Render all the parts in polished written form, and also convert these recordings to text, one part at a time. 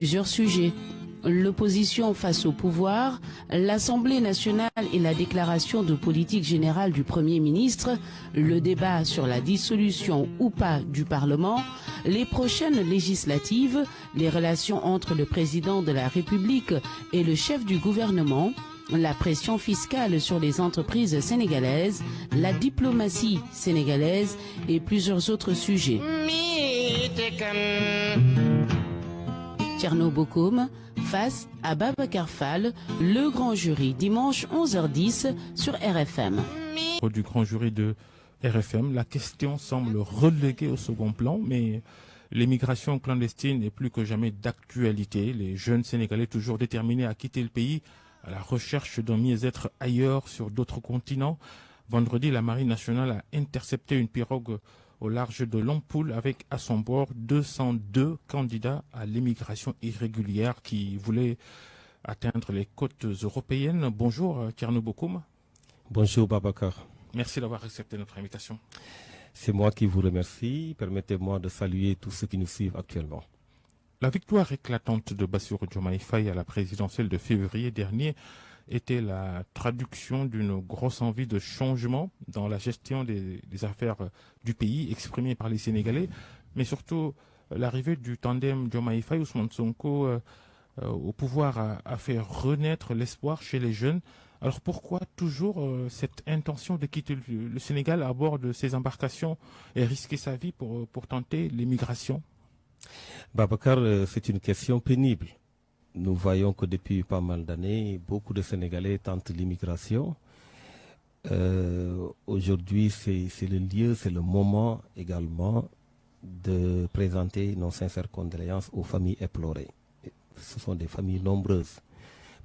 Plusieurs sujets. L'opposition face au pouvoir, l'Assemblée nationale et la déclaration de politique générale du Premier ministre, le débat sur la dissolution ou pas du Parlement, les prochaines législatives, les relations entre le président de la République et le chef du gouvernement, la pression fiscale sur les entreprises sénégalaises, la diplomatie sénégalaise et plusieurs autres sujets. Thierno Bokoum face à Babacar Fall, le grand jury, dimanche 11h10 sur RFM. Du grand jury de RFM, la question semble reléguée au second plan, mais l'immigration clandestine est plus que jamais d'actualité. Les jeunes Sénégalais toujours déterminés à quitter le pays à la recherche d'un mieux-être ailleurs sur d'autres continents. Vendredi, la Marine nationale a intercepté une pirogue au large de Lompoul avec à son bord 202 candidats à l'immigration irrégulière qui voulaient atteindre les côtes européennes. Bonjour Thierno Bokoum. Bonjour Babacar. Merci d'avoir accepté notre invitation. C'est moi qui vous remercie. Permettez-moi de saluer tous ceux qui nous suivent actuellement. La victoire éclatante de Bassirou Diomaye Faye à la présidentielle de février dernier était la traduction d'une grosse envie de changement dans la gestion des affaires du pays exprimée par les Sénégalais, mais surtout l'arrivée du tandem Diomaye Faye-Ousmane Sonko au pouvoir a fait renaître l'espoir chez les jeunes. Alors pourquoi toujours cette intention de quitter le Sénégal à bord de ces embarcations et risquer sa vie pour tenter l'immigration? Babacar, c'est une question pénible. Nous voyons que depuis pas mal d'années, beaucoup de Sénégalais tentent l'immigration. Aujourd'hui, c'est le lieu, c'est le moment également de présenter nos sincères condoléances aux familles éplorées. Ce sont des familles nombreuses,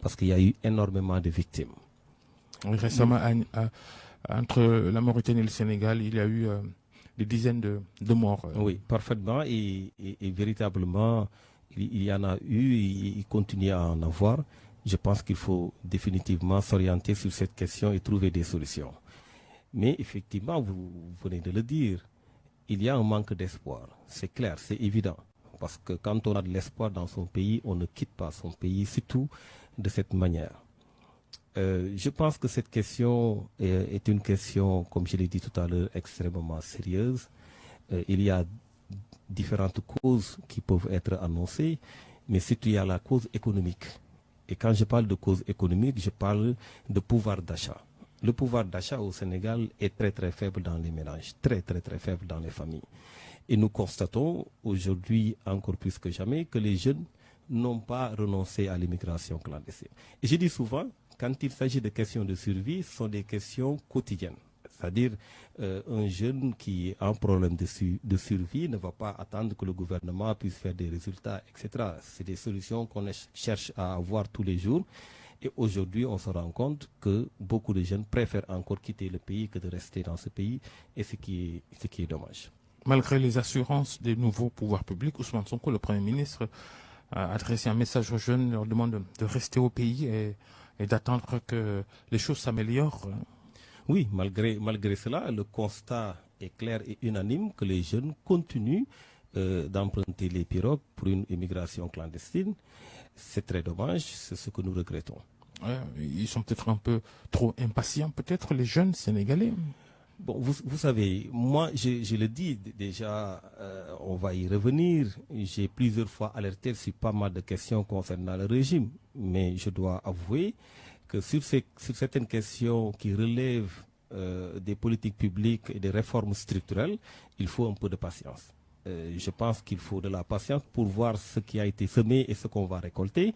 parce qu'il y a eu énormément de victimes. Récemment, entre la Mauritanie et le Sénégal, il y a eu des dizaines de morts. Oui, parfaitement, et véritablement, il y en a eu, il continue à en avoir. Je pense qu'il faut définitivement s'orienter sur cette question et trouver des solutions. Mais effectivement, vous venez de le dire, il y a un manque d'espoir. C'est clair, c'est évident. Parce que quand on a de l'espoir dans son pays, on ne quitte pas son pays, surtout de cette manière. Je pense que cette question est une question, comme je l'ai dit tout à l'heure, extrêmement sérieuse. Il y a différentes causes qui peuvent être annoncées, mais surtout il y a la cause économique. Et quand je parle de cause économique, je parle de pouvoir d'achat. Le pouvoir d'achat au Sénégal est très très faible dans les ménages, très très très faible dans les familles. Et nous constatons aujourd'hui encore plus que jamais que les jeunes n'ont pas renoncé à l'immigration clandestine. Et je dis souvent, quand il s'agit de questions de survie, ce sont des questions quotidiennes. C'est-à-dire un jeune qui a un problème de survie ne va pas attendre que le gouvernement puisse faire des résultats, etc. C'est des solutions qu'on cherche à avoir tous les jours. Et aujourd'hui, on se rend compte que beaucoup de jeunes préfèrent encore quitter le pays que de rester dans ce pays, et ce qui est dommage. Malgré les assurances des nouveaux pouvoirs publics, Ousmane Sonko, le Premier ministre, a adressé un message aux jeunes, leur demande de rester au pays et d'attendre que les choses s'améliorent. Oui, malgré cela, le constat est clair et unanime que les jeunes continuent d'emprunter les pirogues pour une immigration clandestine. C'est très dommage, c'est ce que nous regrettons. Ils sont peut-être un peu trop impatients, peut-être, les jeunes Sénégalais. Bon, vous savez, moi, je le dis déjà, on va y revenir. J'ai plusieurs fois alerté sur pas mal de questions concernant le régime. Mais je dois avouer que sur certaines questions qui relèvent des politiques publiques et des réformes structurelles, il faut un peu de patience. Je pense qu'il faut de la patience pour voir ce qui a été semé et ce qu'on va récolter.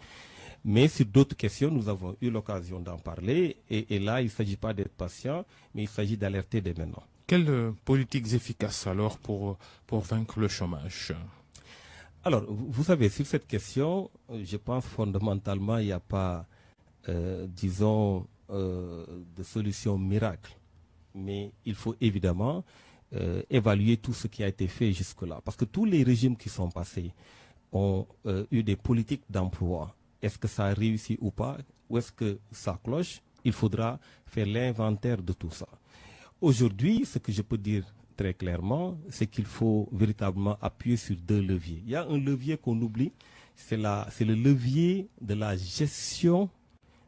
Mais sur d'autres questions, nous avons eu l'occasion d'en parler. Et là, il ne s'agit pas d'être patient, mais il s'agit d'alerter dès maintenant. Quelles politiques efficaces alors pour vaincre le chômage? Alors, vous savez, sur cette question, je pense fondamentalement, il n'y a pas, disons, de solution miracle. Mais il faut évidemment évaluer tout ce qui a été fait jusque-là. Parce que tous les régimes qui sont passés ont eu des politiques d'emploi. Est-ce que ça a réussi ou pas? Ou est-ce que ça cloche? Il faudra faire l'inventaire de tout ça. Aujourd'hui, ce que je peux dire très clairement, c'est qu'il faut véritablement appuyer sur deux leviers. Il y a un levier qu'on oublie, c'est le levier de la gestion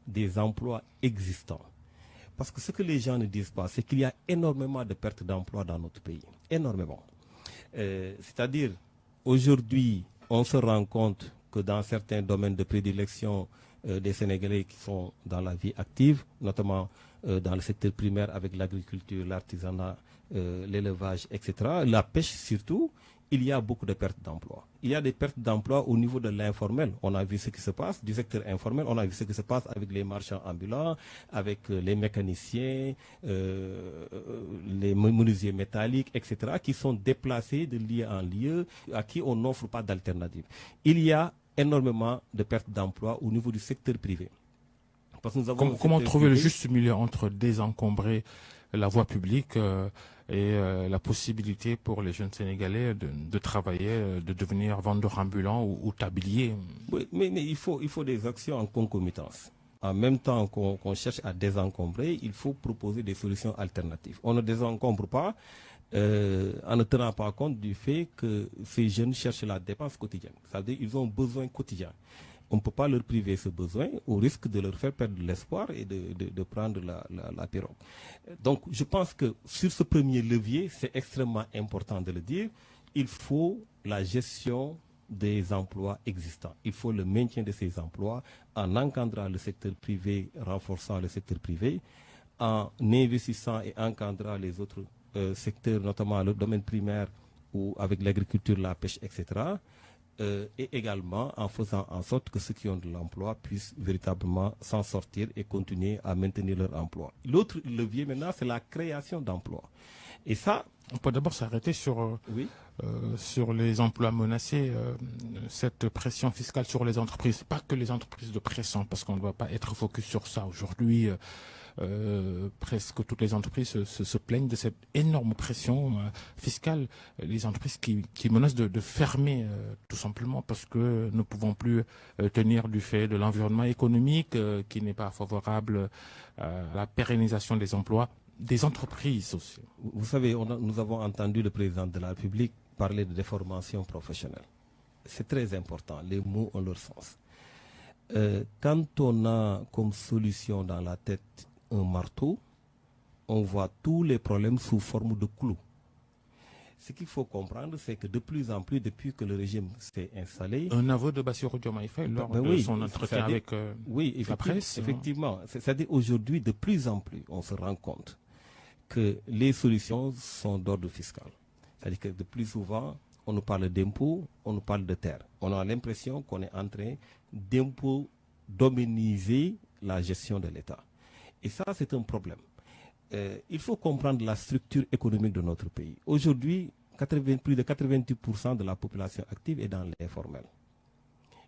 des emplois existants. Parce que ce que les gens ne disent pas, c'est qu'il y a énormément de pertes d'emplois dans notre pays. Énormément. C'est-à-dire, aujourd'hui, on se rend compte que dans certains domaines de prédilection des Sénégalais qui sont dans la vie active, notamment dans le secteur primaire avec l'agriculture, l'artisanat, l'élevage, etc., la pêche surtout, il y a beaucoup de pertes d'emplois. Il y a des pertes d'emplois au niveau de l'informel. On a vu ce qui se passe du secteur informel, on a vu ce qui se passe avec les marchands ambulants, avec les mécaniciens, les menuisiers métalliques, etc., qui sont déplacés de lieu en lieu, à qui on n'offre pas d'alternative. Il y a énormément de pertes d'emplois au niveau du secteur privé. Parce que nous avons comment trouver le juste milieu entre désencombrer la voie publique et la possibilité pour les jeunes Sénégalais de travailler, de devenir vendeur ambulant ou tablier? Oui, mais il faut des actions en concomitance. En même temps qu'on cherche à désencombrer, il faut proposer des solutions alternatives. On ne désencombre pas en ne tenant pas compte du fait que ces jeunes cherchent la dépense quotidienne. C'est-à-dire qu'ils ont besoin quotidien. On ne peut pas leur priver ce besoin au risque de leur faire perdre l'espoir et de prendre la pirogue. Donc je pense que sur ce premier levier, c'est extrêmement important de le dire, il faut la gestion des emplois existants. Il faut le maintien de ces emplois en encadrant le secteur privé, renforçant le secteur privé, en investissant et encadrant les autres secteurs, notamment le domaine primaire ou avec l'agriculture, la pêche, etc., et également en faisant en sorte que ceux qui ont de l'emploi puissent véritablement s'en sortir et continuer à maintenir leur emploi. L'autre levier maintenant, c'est la création d'emplois. Et ça... On peut d'abord s'arrêter sur, oui. Sur les emplois menacés, cette pression fiscale sur les entreprises. Pas que les entreprises de pression, parce qu'on ne doit pas être focus sur ça. Aujourd'hui, presque toutes les entreprises se plaignent de cette énorme pression fiscale. Les entreprises qui menacent de fermer tout simplement parce que ne pouvons plus tenir du fait de l'environnement économique qui n'est pas favorable à la pérennisation des emplois, des entreprises aussi. Vous savez, nous avons entendu le président de la République parler de déformation professionnelle. C'est très important, les mots ont leur sens. Quand on a comme solution dans la tête un marteau, on voit tous les problèmes sous forme de clous. Ce qu'il faut comprendre, c'est que de plus en plus, depuis que le régime s'est installé... Un aveu de Bassirou Diomaye Faye lors de son entretien avec la presse. Effectivement. C'est-à-dire aujourd'hui, de plus en plus, on se rend compte que les solutions sont d'ordre fiscal. C'est-à-dire que de plus souvent, on nous parle d'impôts, on nous parle de terre. On a l'impression qu'on est en train d'impôt dominiser la gestion de l'État. Et ça, c'est un problème. Il faut comprendre la structure économique de notre pays. Aujourd'hui, plus de 90% de la population active est dans l'informel.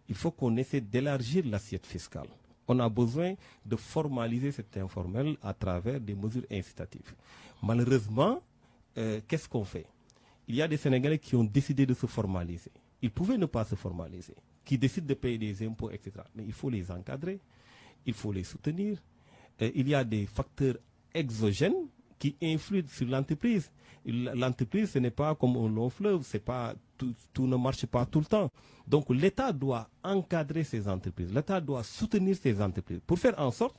Il faut qu'on essaie d'élargir l'assiette fiscale. On a besoin de formaliser cet informel à travers des mesures incitatives. Malheureusement, qu'est-ce qu'on fait? Il y a des Sénégalais qui ont décidé de se formaliser. Ils pouvaient ne pas se formaliser, qui décident de payer des impôts, etc. Mais il faut les encadrer, il faut les soutenir. Il y a des facteurs exogènes qui influent sur l'entreprise. L'entreprise, ce n'est pas comme un long fleuve, c'est pas tout ne marche pas tout le temps. Donc l'État doit encadrer ces entreprises, l'État doit soutenir ces entreprises pour faire en sorte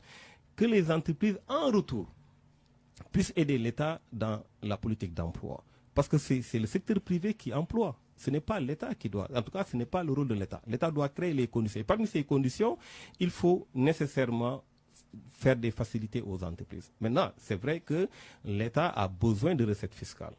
que les entreprises, en retour, puissent aider l'État dans la politique d'emploi. Parce que c'est le secteur privé qui emploie. Ce n'est pas l'État qui doit, en tout cas ce n'est pas le rôle de l'État. L'État doit créer les conditions. Et parmi ces conditions, il faut nécessairement faire des facilités aux entreprises. Maintenant, c'est vrai que l'État a besoin de recettes fiscales.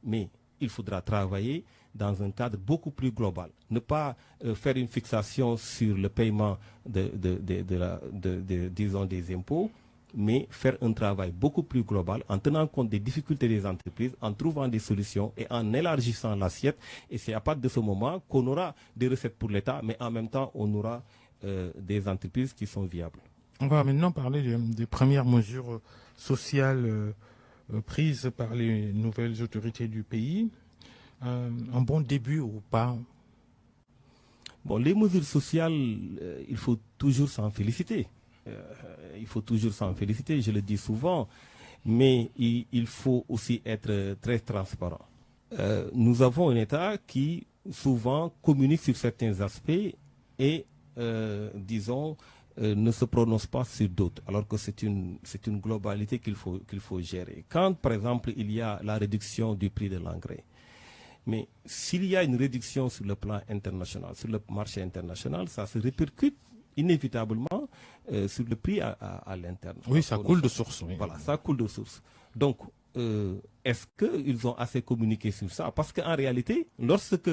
Mais il faudra travailler dans un cadre beaucoup plus global. Ne pas faire une fixation sur le paiement disons, des impôts, mais faire un travail beaucoup plus global en tenant compte des difficultés des entreprises, en trouvant des solutions et en élargissant l'assiette. Et c'est à partir de ce moment qu'on aura des recettes pour l'État, mais en même temps, on aura des entreprises qui sont viables. On va maintenant parler des premières mesures sociales prises par les nouvelles autorités du pays. Un bon début ou pas? Bon, les mesures sociales, il faut toujours s'en féliciter. Il faut toujours s'en féliciter, je le dis souvent, mais il faut aussi être très transparent. Nous avons un État qui souvent communique sur certains aspects et, disons, ne se prononce pas sur d'autres, alors que c'est une globalité qu'il faut gérer. Quand, par exemple, il y a la réduction du prix de l'engrais, mais s'il y a une réduction sur le plan international, sur le marché international, ça se répercute inévitablement sur le prix à l'interne. Oui, ça coule de source. Oui. Voilà, ça coule de source. Donc, est-ce qu'ils ont assez communiqué sur ça? Parce qu'en réalité, lorsque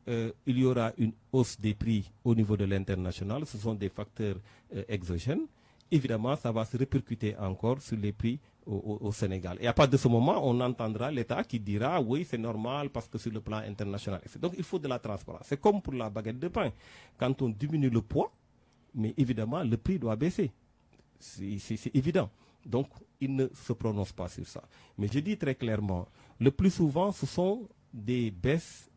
il y aura une hausse des prix au niveau de l'international, ce sont des facteurs exogènes, évidemment, ça va se répercuter encore sur les prix au Sénégal. Et à partir de ce moment, on entendra l'État qui dira oui, c'est normal parce que sur le plan international. Donc il faut de la transparence. C'est comme pour la baguette de pain. Quand on diminue le poids, mais évidemment, le prix doit baisser. C'est évident. Donc, il ne se prononce pas sur ça. Mais je dis très clairement, le plus souvent, ce sont des baisses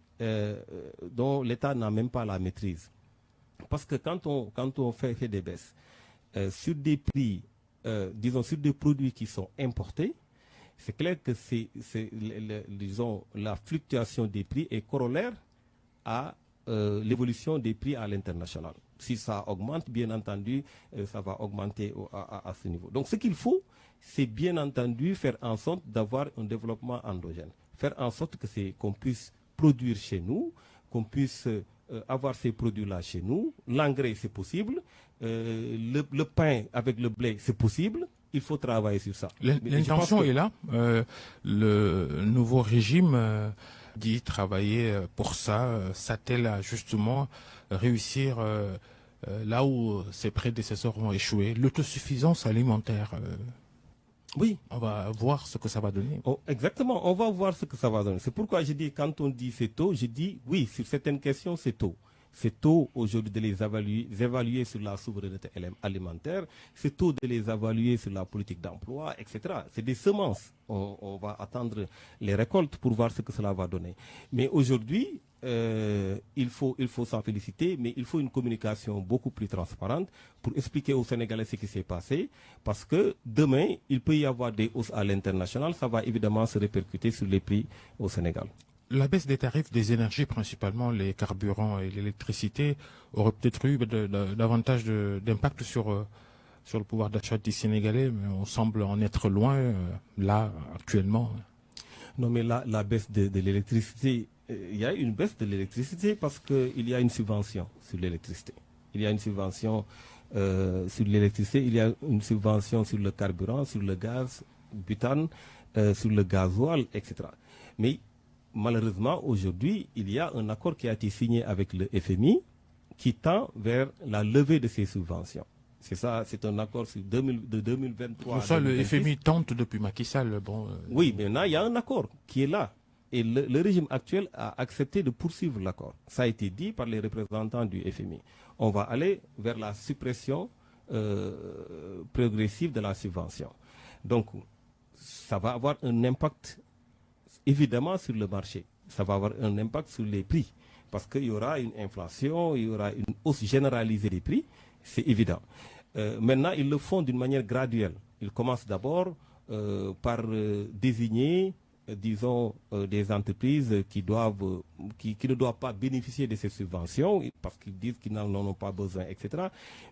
dont l'État n'a même pas la maîtrise. Parce que quand on fait des baisses sur des prix, disons, sur des produits qui sont importés, c'est clair que disons, la fluctuation des prix est corollaire à l'évolution des prix à l'international. Si ça augmente, bien entendu, ça va augmenter à ce niveau. Donc ce qu'il faut, c'est bien entendu faire en sorte d'avoir un développement endogène. Faire en sorte qu'on puisse produire chez nous, qu'on puisse avoir ces produits-là chez nous. L'engrais, c'est possible. Le pain avec le blé, c'est possible. Il faut travailler sur ça. L'intention est là. Le nouveau régime dit travailler pour ça, s'attelle à justement réussir là où ses prédécesseurs ont échoué. L'autosuffisance alimentaire. Oui. On va voir ce que ça va donner. Oh, exactement, on va voir ce que ça va donner. C'est pourquoi je dis, quand on dit c'est tôt, je dis oui, sur certaines questions, c'est tôt. C'est tôt aujourd'hui de les évaluer sur la souveraineté alimentaire, c'est tôt de les évaluer sur la politique d'emploi, etc. C'est des semences. On va attendre les récoltes pour voir ce que cela va donner. Mais aujourd'hui, il faut s'en féliciter, mais il faut une communication beaucoup plus transparente pour expliquer aux Sénégalais ce qui s'est passé, parce que demain, il peut y avoir des hausses à l'international, ça va évidemment se répercuter sur les prix au Sénégal. La baisse des tarifs des énergies, principalement les carburants et l'électricité, aurait peut-être eu davantage d'impact sur le pouvoir d'achat des Sénégalais, mais on semble en être loin, là, actuellement. Non, mais la baisse de l'électricité, il y a une baisse de l'électricité parce qu'il y a une subvention sur l'électricité. Il y a une subvention sur l'électricité, il y a une subvention sur le carburant, sur le gaz, butane, sur le gasoil, etc. Mais malheureusement, aujourd'hui, il y a un accord qui a été signé avec le FMI qui tend vers la levée de ces subventions. C'est ça, c'est un accord de 2023. Ça, le FMI tente depuis Macky Sall. Oui, mais maintenant, il y a un accord qui est là. Et le régime actuel a accepté de poursuivre l'accord. Ça a été dit par les représentants du FMI. On va aller vers la suppression progressive de la subvention. Donc, ça va avoir un impact évidemment sur le marché. Ça va avoir un impact sur les prix. Parce qu'il y aura une inflation, il y aura une hausse généralisée des prix, c'est évident. Maintenant, ils le font d'une manière graduelle. Ils commencent d'abord par désigner, disons, des entreprises qui ne doivent pas bénéficier de ces subventions parce qu'ils disent qu'ils n'en ont pas besoin, etc.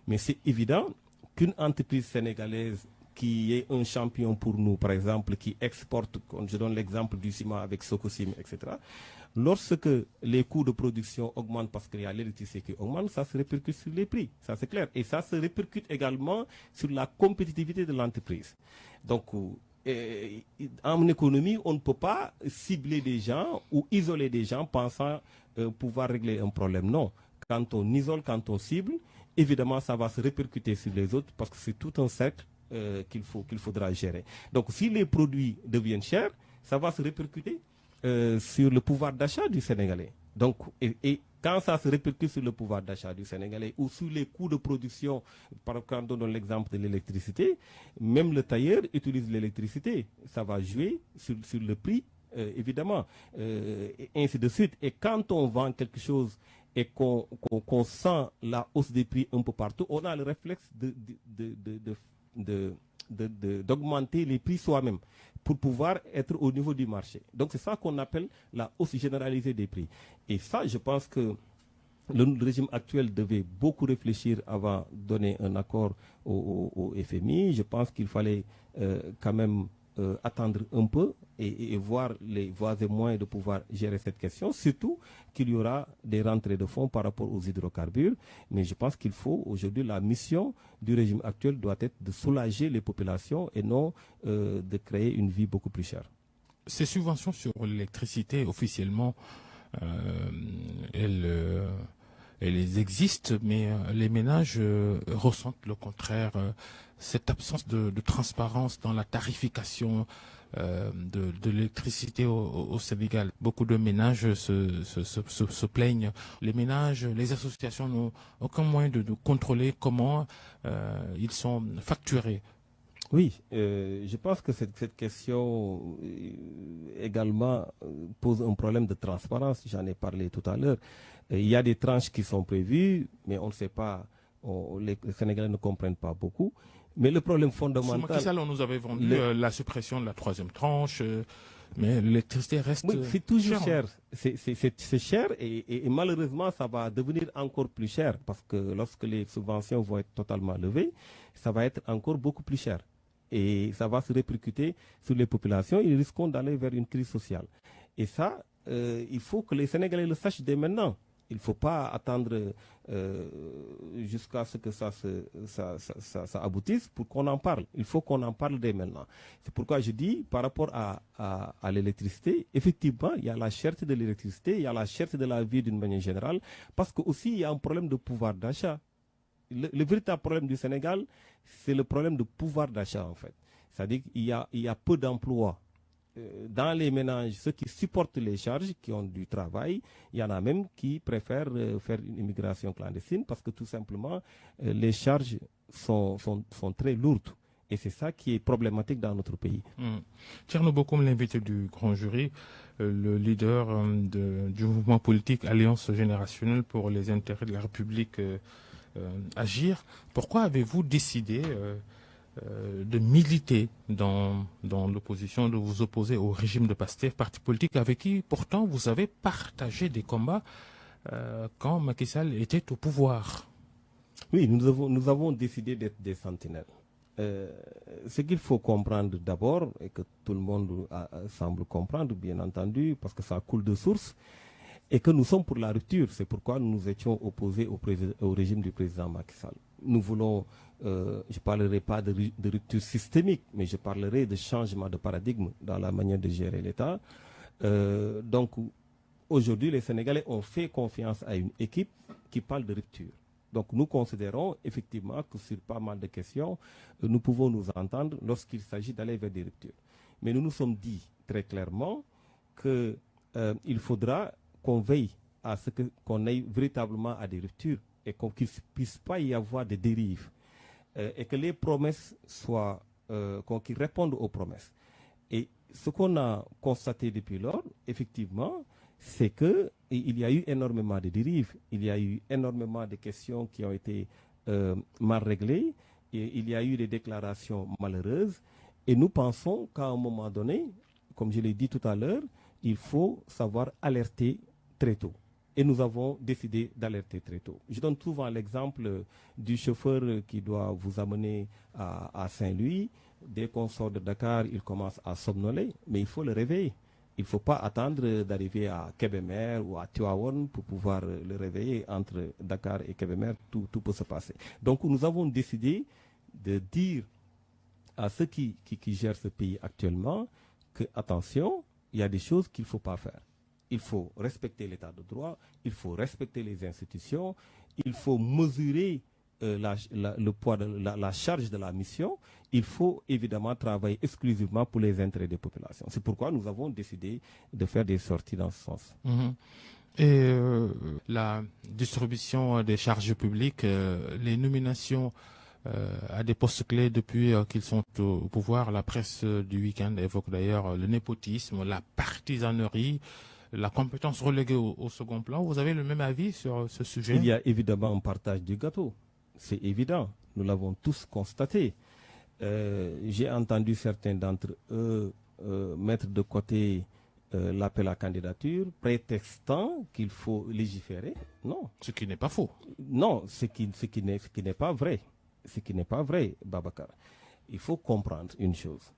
Mais c'est évident qu'une entreprise sénégalaise qui est un champion pour nous, par exemple, qui exporte, je donne l'exemple du ciment avec Socosim, etc. Lorsque les coûts de production augmentent parce qu'il y a l'électricité qui augmente, ça se répercute sur les prix, ça c'est clair. Et ça se répercute également sur la compétitivité de l'entreprise. Donc, en économie, on ne peut pas cibler des gens ou isoler des gens pensant pouvoir régler un problème. Non. Quand on isole, quand on cible, évidemment, ça va se répercuter sur les autres parce que c'est tout un cercle qu'il faudra gérer. Donc, si les produits deviennent chers, ça va se répercuter sur le pouvoir d'achat du Sénégalais. Donc, et quand ça se répercute sur le pouvoir d'achat du Sénégalais ou sur les coûts de production, par exemple, on donne l'exemple de l'électricité, même le tailleur utilise l'électricité. Ça va jouer sur le prix, évidemment, et ainsi de suite. Et quand on vend quelque chose et qu'on sent la hausse des prix un peu partout, on a le réflexe d'augmenter les prix soi-même pour pouvoir être au niveau du marché. Donc c'est ça qu'on appelle la hausse généralisée des prix. Et ça, je pense que Le régime actuel devait beaucoup réfléchir avant de donner un accord au FMI. Je pense qu'il fallait quand même attendre un peu et voir les voies et moyens de pouvoir gérer cette question, surtout qu'il y aura des rentrées de fonds par rapport aux hydrocarbures. Mais je pense qu'il faut aujourd'hui, la mission du régime actuel doit être de soulager les populations et non de créer une vie beaucoup plus chère. Ces subventions sur l'électricité, officiellement, elles existent, mais les ménages ressentent le contraire. Cette absence de transparence dans la tarification de l'électricité au Sénégal. Beaucoup de ménages se plaignent. Les ménages, les associations n'ont aucun moyen de contrôler comment ils sont facturés. Oui, je pense que cette question également pose un problème de transparence. J'en ai parlé tout à l'heure. Il y a des tranches qui sont prévues, mais on ne sait pas, les Sénégalais ne comprennent pas beaucoup. Mais le problème fondamental... Sous Macky Sall, on nous avait vendu la suppression de la troisième tranche, mais l'électricité reste... Oui, c'est toujours cher. C'est cher et malheureusement, ça va devenir encore plus cher parce que lorsque les subventions vont être totalement levées, ça va être encore beaucoup plus cher. Et ça va se répercuter sur les populations. Ils risquent d'aller vers une crise sociale. Et ça, il faut que les Sénégalais le sachent dès maintenant. Il ne faut pas attendre jusqu'à ce que ça aboutisse pour qu'on en parle. Il faut qu'on en parle dès maintenant. C'est pourquoi je dis, par rapport à l'électricité, effectivement, il y a la cherté de l'électricité, il y a la cherté de la vie d'une manière générale, parce qu'aussi, il y a un problème de pouvoir d'achat. Le véritable problème du Sénégal, c'est le problème de pouvoir d'achat, en fait. C'est-à-dire qu'il y a peu d'emplois. Dans les ménages, ceux qui supportent les charges, qui ont du travail, il y en a même qui préfèrent faire une immigration clandestine parce que tout simplement, les charges sont très lourdes. Et c'est ça qui est problématique dans notre pays. Thierno Bokoum, l'invité du grand jury, le leader du mouvement politique Alliance générationnelle pour les intérêts de la République Agir. Pourquoi avez-vous décidé de militer dans l'opposition, de vous opposer au régime de Pastef, parti politique avec qui pourtant vous avez partagé des combats quand Macky Sall était au pouvoir? Oui, nous avons décidé d'être des sentinelles. Ce qu'il faut comprendre d'abord, et que tout le monde semble comprendre, bien entendu, parce que ça coule de source, et que nous sommes pour la rupture. C'est pourquoi nous nous étions opposés au régime du président Macky Sall. Nous voulons, je ne parlerai pas de rupture systémique, mais je parlerai de changement de paradigme dans la manière de gérer l'État. Donc, aujourd'hui, les Sénégalais ont fait confiance à une équipe qui parle de rupture. Donc, nous considérons effectivement que sur pas mal de questions, nous pouvons nous entendre lorsqu'il s'agit d'aller vers des ruptures. Mais nous nous sommes dit très clairement qu'il faudra qu'on veille à ce qu'on aille véritablement à des ruptures et qu'il ne puisse pas y avoir de dérives et que les promesses soient, qu'ils répondent aux promesses. Et ce qu'on a constaté depuis lors, effectivement, c'est qu'il y a eu énormément de dérives, il y a eu énormément de questions qui ont été mal réglées, et il y a eu des déclarations malheureuses, et nous pensons qu'à un moment donné, comme je l'ai dit tout à l'heure, il faut savoir alerter très tôt. Et nous avons décidé d'alerter très tôt. Je donne souvent l'exemple du chauffeur qui doit vous amener à Saint-Louis. Dès qu'on sort de Dakar, il commence à somnoler, mais il faut le réveiller. Il ne faut pas attendre d'arriver à Kébémer ou à Tivaouane pour pouvoir le réveiller. Entre Dakar et Kébémer, tout peut se passer. Donc nous avons décidé de dire à ceux qui gèrent ce pays actuellement que, attention, il y a des choses qu'il ne faut pas faire. Il faut respecter l'état de droit, il faut respecter les institutions, il faut mesurer le poids de la charge de la mission. Il faut évidemment travailler exclusivement pour les intérêts des populations. C'est pourquoi nous avons décidé de faire des sorties dans ce sens. Et la distribution des charges publiques, les nominations à des postes clés depuis qu'ils sont au pouvoir, la presse du week-end évoque d'ailleurs le népotisme, la partisanerie, la compétence reléguée au second plan. Vous avez le même avis sur ce sujet? Il y a évidemment un partage du gâteau. C'est évident. Nous l'avons tous constaté. J'ai entendu certains d'entre eux mettre de côté l'appel à candidature, prétextant qu'il faut légiférer. Non. Ce qui n'est pas faux. Non, ce qui n'est pas vrai. Ce qui n'est pas vrai, Babacar. Il faut comprendre une chose.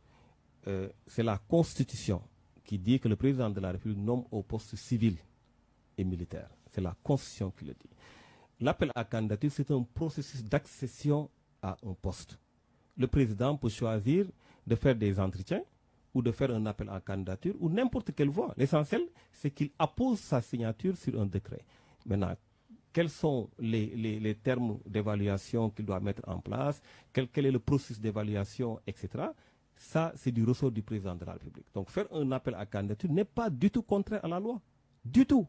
C'est la Constitution qui dit que le président de la République nomme au poste civil et militaire. C'est la Constitution qui le dit. L'appel à candidature, c'est un processus d'accession à un poste. Le président peut choisir de faire des entretiens ou de faire un appel à candidature ou n'importe quelle voie. L'essentiel, c'est qu'il appose sa signature sur un décret. Maintenant, quels sont les termes d'évaluation qu'il doit mettre en place, quel est le processus d'évaluation, etc. Ça, c'est du ressort du président de la République. Donc, faire un appel à candidature n'est pas du tout contraire à la loi. Du tout.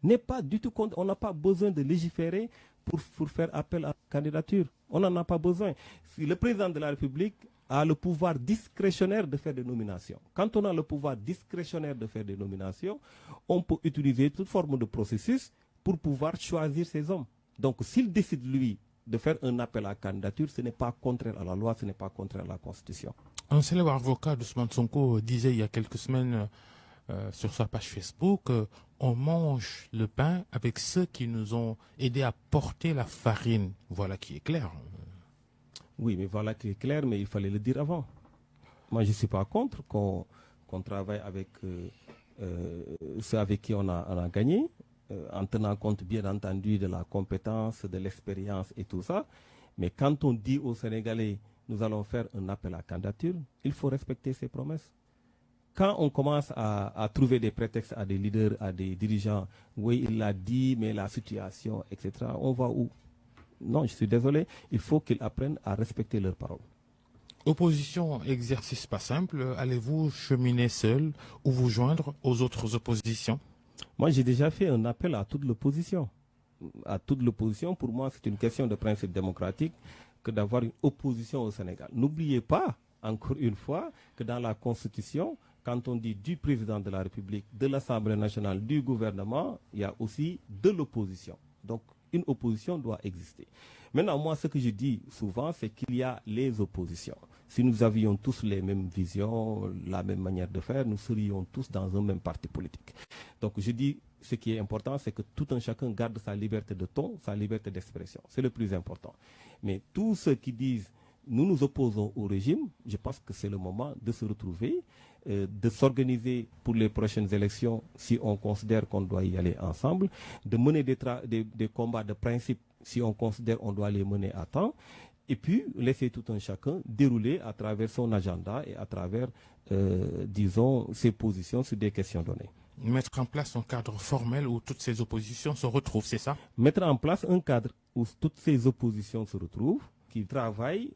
N'est pas du tout contraire. On n'a pas besoin de légiférer pour faire appel à candidature. On n'en a pas besoin. Si le président de la République a le pouvoir discrétionnaire de faire des nominations. Quand on a le pouvoir discrétionnaire de faire des nominations, on peut utiliser toute forme de processus pour pouvoir choisir ses hommes. Donc, s'il décide, lui, de faire un appel à candidature, ce n'est pas contraire à la loi, ce n'est pas contraire à la Constitution. Un célèbre avocat d'Ousmane Sonko disait il y a quelques semaines sur sa page Facebook, on mange le pain avec ceux qui nous ont aidés à porter la farine. Voilà qui est clair. Oui, mais voilà qui est clair, mais il fallait le dire avant. Moi, je ne suis pas contre qu'on travaille avec ceux avec qui on a gagné, en tenant compte, bien entendu, de la compétence, de l'expérience et tout ça. Mais quand on dit aux Sénégalais, nous allons faire un appel à candidature, il faut respecter ses promesses. Quand on commence à trouver des prétextes à des leaders, à des dirigeants, oui, il l'a dit, mais la situation, etc., on va où? Non, je suis désolé, il faut qu'ils apprennent à respecter leurs paroles. Opposition, exercice pas simple. Allez-vous cheminer seul ou vous joindre aux autres oppositions? Moi, j'ai déjà fait un appel à toute l'opposition. À toute l'opposition, pour moi, c'est une question de principe démocratique que d'avoir une opposition au Sénégal. N'oubliez pas, encore une fois, que dans la Constitution, quand on dit du président de la République, de l'Assemblée nationale, du gouvernement, il y a aussi de l'opposition. Donc, une opposition doit exister. Maintenant, moi, ce que je dis souvent, c'est qu'il y a les oppositions. Si nous avions tous les mêmes visions, la même manière de faire, nous serions tous dans un même parti politique. Donc, je dis, ce qui est important, c'est que tout un chacun garde sa liberté de ton, sa liberté d'expression. C'est le plus important. Mais tous ceux qui disent, nous nous opposons au régime, je pense que c'est le moment de se retrouver, de s'organiser pour les prochaines élections si on considère qu'on doit y aller ensemble, de mener des combats de principe si on considère qu'on doit les mener à temps, et puis laisser tout un chacun dérouler à travers son agenda et à travers, disons, ses positions sur des questions données. Mettre en place un cadre formel où toutes ces oppositions se retrouvent, c'est ça? Mettre en place un cadre où toutes ces oppositions se retrouvent, qui travaillent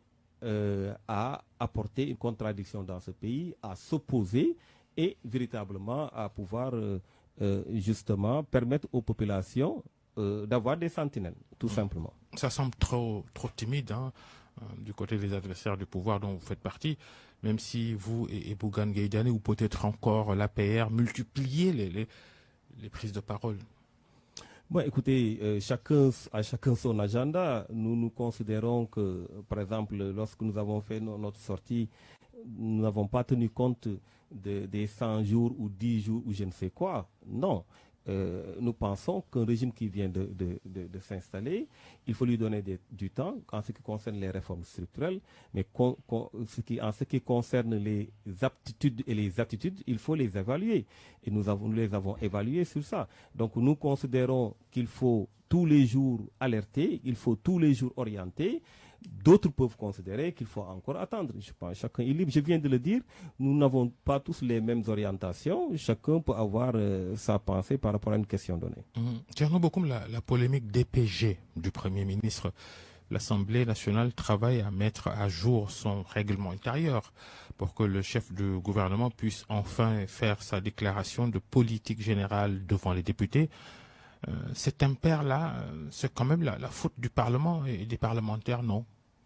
à apporter une contradiction dans ce pays, à s'opposer et véritablement à pouvoir justement permettre aux populations d'avoir des sentinelles, tout simplement. Ça semble trop timide du côté des adversaires du pouvoir dont vous faites partie, même si vous et Bougane Gueye Dany ou peut-être encore l'APR multipliez les prises de parole. Bon, écoutez, chacun son agenda. Nous considérons que, par exemple, lorsque nous avons fait notre sortie, nous n'avons pas tenu compte des 100 jours ou 10 jours ou je ne sais quoi. Non. Nous pensons qu'un régime qui vient de s'installer, il faut lui donner du temps en ce qui concerne les réformes structurelles, mais en ce qui concerne les aptitudes et les attitudes, il faut les évaluer. Et nous les avons évaluées sur ça. Donc nous considérons qu'il faut tous les jours alerter, il faut tous les jours orienter. D'autres peuvent considérer qu'il faut encore attendre. Je pense chacun est libre. Je viens de le dire, nous n'avons pas tous les mêmes orientations. Chacun peut avoir sa pensée par rapport à une question donnée. Thierno Bocoum, la polémique DPG du Premier ministre, l'Assemblée nationale travaille à mettre à jour son règlement intérieur pour que le chef du gouvernement puisse enfin faire sa déclaration de politique générale devant les députés. Cet impair-là, c'est quand même la faute du Parlement et des parlementaires, non?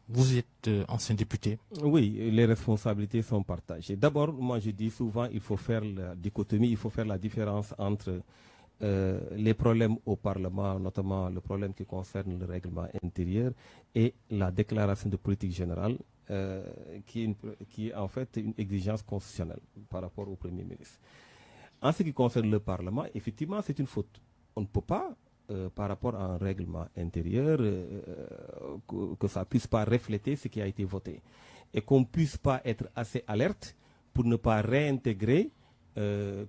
Vous êtes ancien député. Oui, les responsabilités sont partagées. D'abord, moi je dis souvent, il faut faire la dichotomie, il faut faire la différence entre les problèmes au Parlement, notamment le problème qui concerne le règlement intérieur et la déclaration de politique générale, qui est en fait une exigence constitutionnelle par rapport au Premier ministre. En ce qui concerne le Parlement, effectivement, c'est une faute. On ne peut pas, par rapport à un règlement intérieur, que ça ne puisse pas refléter ce qui a été voté. Et qu'on ne puisse pas être assez alerte pour ne pas réintégrer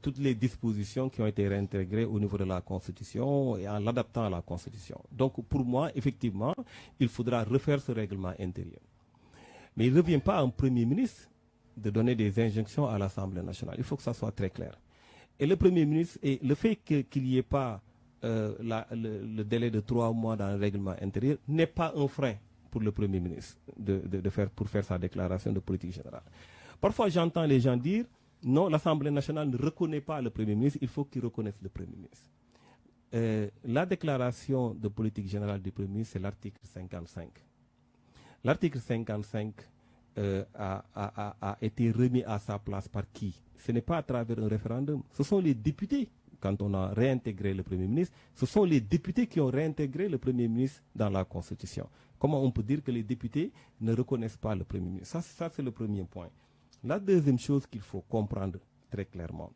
toutes les dispositions qui ont été réintégrées au niveau de la Constitution et en l'adaptant à la Constitution. Donc pour moi, effectivement, il faudra refaire ce règlement intérieur. Mais il ne revient pas à un Premier ministre de donner des injonctions à l'Assemblée nationale. Il faut que ça soit très clair. Et le Premier ministre, et le fait qu'il n'y ait pas le délai de 3 mois dans le règlement intérieur n'est pas un frein pour le Premier ministre pour faire sa déclaration de politique générale. Parfois, j'entends les gens dire non, l'Assemblée nationale ne reconnaît pas le Premier ministre, il faut qu'il reconnaisse le Premier ministre. La déclaration de politique générale du Premier ministre, c'est l'article 55. L'article 55 a été remis à sa place par qui? Ce n'est pas à travers un référendum. Ce sont les députés, quand on a réintégré le Premier ministre, ce sont les députés qui ont réintégré le Premier ministre dans la Constitution. Comment on peut dire que les députés ne reconnaissent pas le Premier ministre? Ça c'est le premier point. La deuxième chose qu'il faut comprendre très clairement,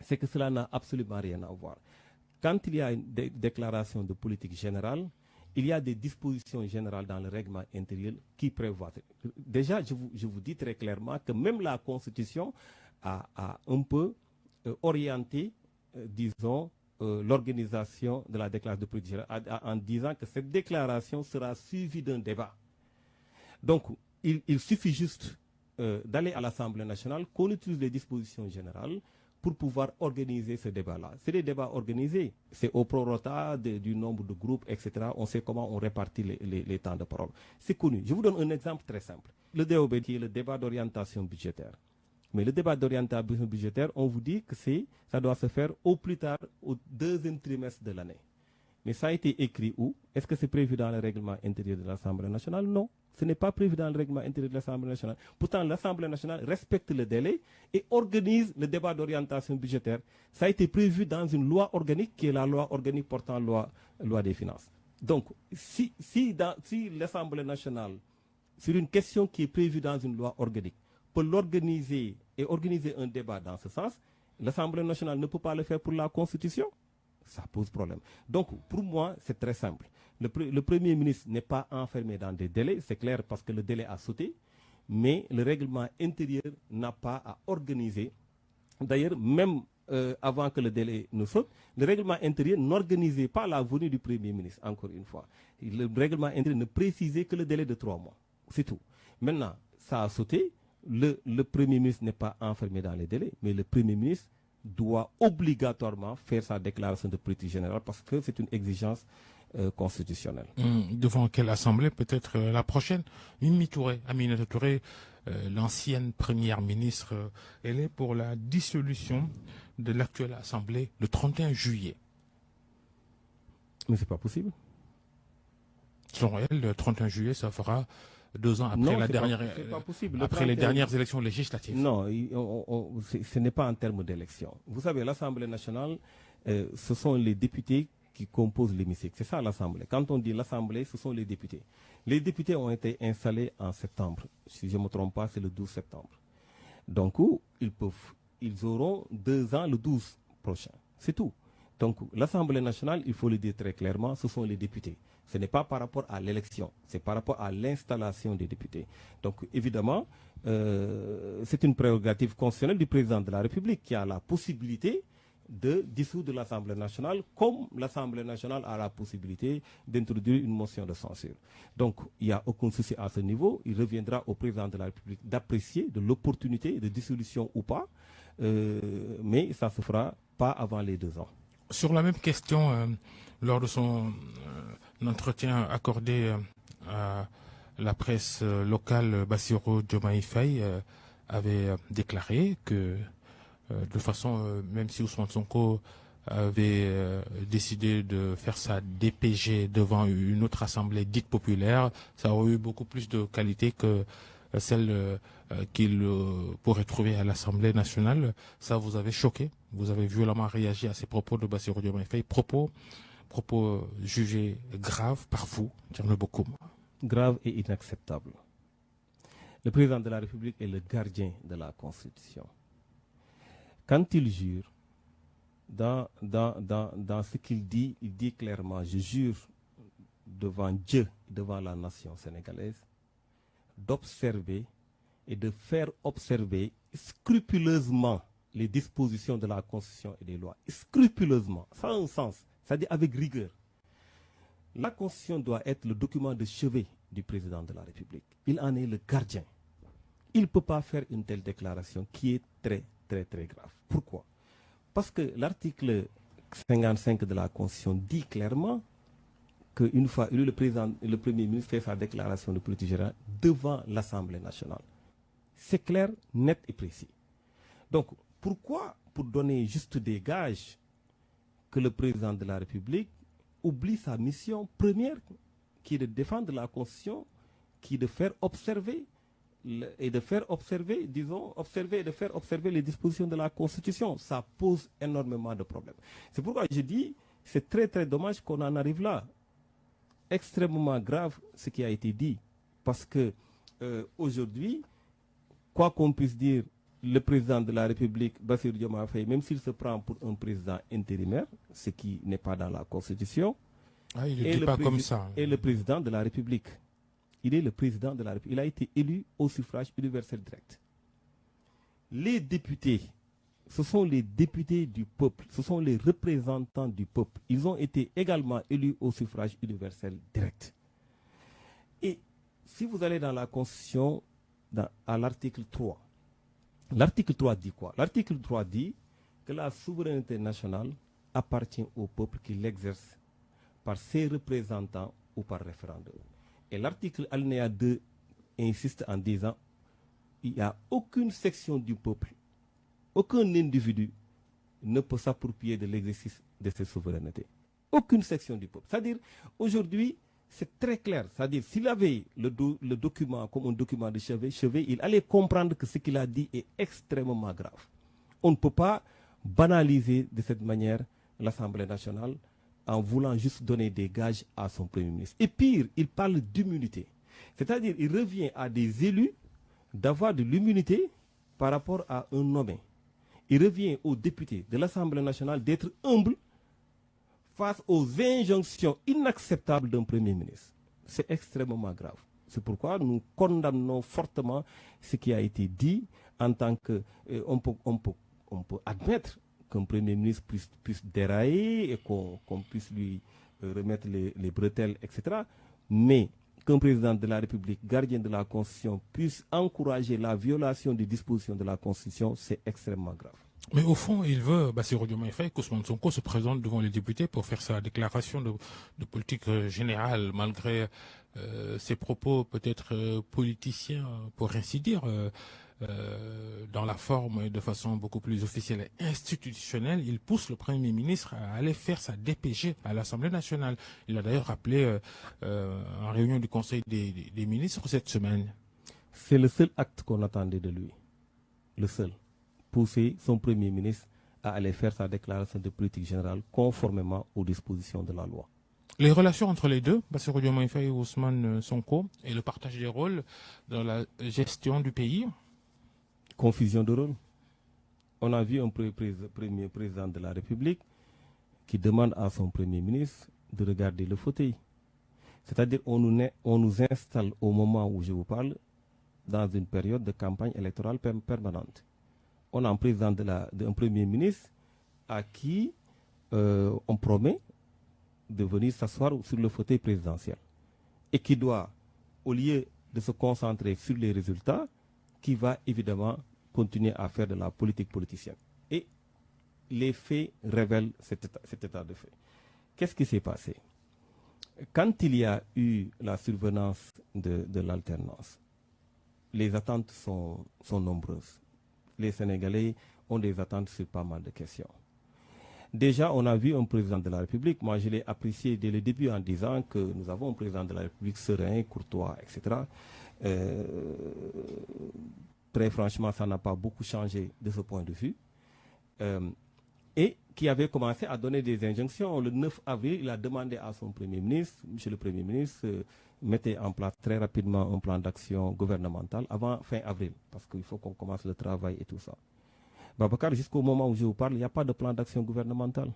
c'est que cela n'a absolument rien à voir. Quand il y a une déclaration de politique générale, il y a des dispositions générales dans le règlement intérieur qui prévoient. Déjà, je vous dis très clairement que même la Constitution a un peu orienté, disons, l'organisation de la déclaration de politique générale en disant que cette déclaration sera suivie d'un débat. Donc, il suffit juste d'aller à l'Assemblée nationale, qu'on utilise les dispositions générales pour pouvoir organiser ce débat-là. C'est des débats organisés. C'est au prorata du nombre de groupes, etc. On sait comment on répartit les temps de parole. C'est connu. Je vous donne un exemple très simple. Le DOB, qui est le débat d'orientation budgétaire. Mais le débat d'orientation budgétaire, on vous dit que ça doit se faire au plus tard au 2e trimestre de l'année. Mais ça a été écrit où? Est-ce que c'est prévu dans le règlement intérieur de l'Assemblée nationale? Non. Ce n'est pas prévu dans le règlement intérieur de l'Assemblée nationale. Pourtant, l'Assemblée nationale respecte le délai et organise le débat d'orientation budgétaire. Ça a été prévu dans une loi organique qui est la loi organique portant loi des finances. Donc, si l'Assemblée nationale, sur une question qui est prévue dans une loi organique, peut l'organiser et organiser un débat dans ce sens, l'Assemblée nationale ne peut pas le faire pour la Constitution. Ça pose problème. Donc, pour moi, c'est très simple. Le Premier ministre n'est pas enfermé dans des délais, c'est clair parce que le délai a sauté, mais le règlement intérieur n'a pas à organiser. D'ailleurs, même avant que le délai ne saute, le règlement intérieur n'organisait pas la venue du Premier ministre, encore une fois. Le règlement intérieur ne précisait que le délai de 3 mois. C'est tout. Maintenant, ça a sauté. Le Premier ministre n'est pas enfermé dans les délais, mais le Premier ministre doit obligatoirement faire sa déclaration de politique générale parce que c'est une exigence constitutionnelle. Devant quelle assemblée? Peut-être la prochaine? Mimi Touré, Aminata Touré, l'ancienne première ministre, elle est pour la dissolution de l'actuelle assemblée le 31 juillet. Mais c'est pas possible. Selon elle, le 31 juillet, ça fera 2 ans après les dernières élections législatives. Non, ce n'est pas en termes d'élections. Vous savez, l'Assemblée nationale, ce sont les députés qui composent l'hémicycle. C'est ça l'Assemblée. Quand on dit l'Assemblée, ce sont les députés. Les députés ont été installés en septembre. Si je ne me trompe pas, c'est le 12 septembre. Donc, ils auront 2 ans le 12 prochain. C'est tout. Donc, l'Assemblée nationale, il faut le dire très clairement, ce sont les députés. Ce n'est pas par rapport à l'élection, c'est par rapport à l'installation des députés. Donc, évidemment, c'est une prérogative constitutionnelle du président de la République qui a la possibilité de dissoudre l'Assemblée nationale, comme l'Assemblée nationale a la possibilité d'introduire une motion de censure. Donc, il n'y a aucun souci à ce niveau. Il reviendra au président de la République d'apprécier de l'opportunité de dissolution ou pas, mais ça ne se fera pas avant les 2 ans. Sur la même question, lors de son entretien accordé à la presse locale, Bassirou Diomaye Faye avait déclaré que de façon, même si Ousmane Sonko avait décidé de faire sa DPG devant une autre assemblée dite populaire, ça aurait eu beaucoup plus de qualité que celle qu'il pourrait trouver à l'Assemblée nationale. Ça vous avait choqué? Vous avez violemment réagi à ces propos de Bassirou Diomaye Faye, propos jugés graves par vous, Thierno Bocoum. Grave et inacceptable. Le président de la République est le gardien de la Constitution. Quand il jure, dans ce qu'il dit clairement, je jure devant Dieu, devant la nation sénégalaise, d'observer et de faire observer scrupuleusement les dispositions de la Constitution et des lois. Scrupuleusement, ça a un sens, c'est-à-dire avec rigueur. La Constitution doit être le document de chevet du président de la République. Il en est le gardien. Il ne peut pas faire une telle déclaration qui est très, très, très grave. Pourquoi? Parce que l'article 55 de la Constitution dit clairement qu'une fois élu, le Premier ministre fait sa déclaration de politique générale devant l'Assemblée nationale. C'est clair, net et précis. Donc, pourquoi, pour donner juste des gages, que le président de la République oublie sa mission première, qui est de défendre la Constitution, qui est de faire observer et de faire observer, observer et de faire observer les dispositions de la Constitution. Ça pose énormément de problèmes. C'est pourquoi je dis, c'est très très dommage qu'on en arrive là. Extrêmement grave ce qui a été dit. Parce que aujourd'hui, quoi qu'on puisse dire, le président de la République, Bassirou Diomaye Faye, même s'il se prend pour un président intérimaire, ce qui n'est pas dans la Constitution, il ne dit pas comme ça. Et le président de la République. Il est le président de la République. Il a été élu au suffrage universel direct. Les députés, ce sont les députés du peuple, ce sont les représentants du peuple. Ils ont été également élus au suffrage universel direct. Et si vous allez dans la Constitution, à l'article 3, l'article 3 dit quoi? L'article 3 dit que la souveraineté nationale appartient au peuple qui l'exerce par ses représentants ou par référendum. Et l'article alinéa 2 insiste en disant il n'y a aucune section du peuple, aucun individu ne peut s'approprier de l'exercice de cette souveraineté. Aucune section du peuple. C'est-à-dire, aujourd'hui, c'est très clair. C'est-à-dire, s'il avait le document comme un document de chevet, il allait comprendre que ce qu'il a dit est extrêmement grave. On ne peut pas banaliser de cette manière l'Assemblée nationale en voulant juste donner des gages à son Premier ministre. Et pire, il parle d'immunité. C'est-à-dire, il revient à des élus d'avoir de l'immunité par rapport à un nommé. Il revient aux députés de l'Assemblée nationale d'être humbles face aux injonctions inacceptables d'un Premier ministre. C'est extrêmement grave. C'est pourquoi nous condamnons fortement ce qui a été dit en tant que... on peut admettre qu'un Premier ministre puisse dérailler et qu'on puisse lui remettre les bretelles, etc. Mais qu'un président de la République, gardien de la Constitution, puisse encourager la violation des dispositions de la Constitution, c'est extrêmement grave. Mais au fond, il veut, Bassirou Diomaye Faye, qu'Ousmane Sonko se présente devant les députés pour faire sa déclaration de politique générale, malgré ses propos peut-être politiciens, pour ainsi dire, dans la forme et de façon beaucoup plus officielle et institutionnelle. Il pousse le Premier ministre à aller faire sa DPG à l'Assemblée nationale. Il a d'ailleurs rappelé en réunion du Conseil des ministres cette semaine. C'est le seul acte qu'on attendait de lui. Le seul. Pousser son Premier ministre à aller faire sa déclaration de politique générale conformément aux dispositions de la loi. Les relations entre les deux, Bassirou Diomaye Faye et Ousmane Sonko, et le partage des rôles dans la gestion du pays. Confusion de rôle. On a vu un premier président de la République qui demande à son Premier ministre de regarder le fauteuil. C'est-à-dire on nous installe au moment où je vous parle dans une période de campagne électorale permanente. On a un président un Premier ministre à qui on promet de venir s'asseoir sur le fauteuil présidentiel et qui doit, au lieu de se concentrer sur les résultats, qui va évidemment continuer à faire de la politique politicienne. Et les faits révèlent cet état de fait. Qu'est-ce qui s'est passé? Quand il y a eu la survenance de l'alternance, les attentes sont nombreuses. Les Sénégalais ont des attentes sur pas mal de questions. Déjà, on a vu un président de la République, moi je l'ai apprécié dès le début en disant que nous avons un président de la République serein, courtois, etc. Très franchement, ça n'a pas beaucoup changé de ce point de vue. Et qui avait commencé à donner des injonctions. Le 9 avril, il a demandé à son Premier ministre, Monsieur le Premier ministre, mettez en place très rapidement un plan d'action gouvernemental avant fin avril, parce qu'il faut qu'on commence le travail et tout ça. Babacar, jusqu'au moment où je vous parle, il n'y a pas de plan d'action gouvernemental.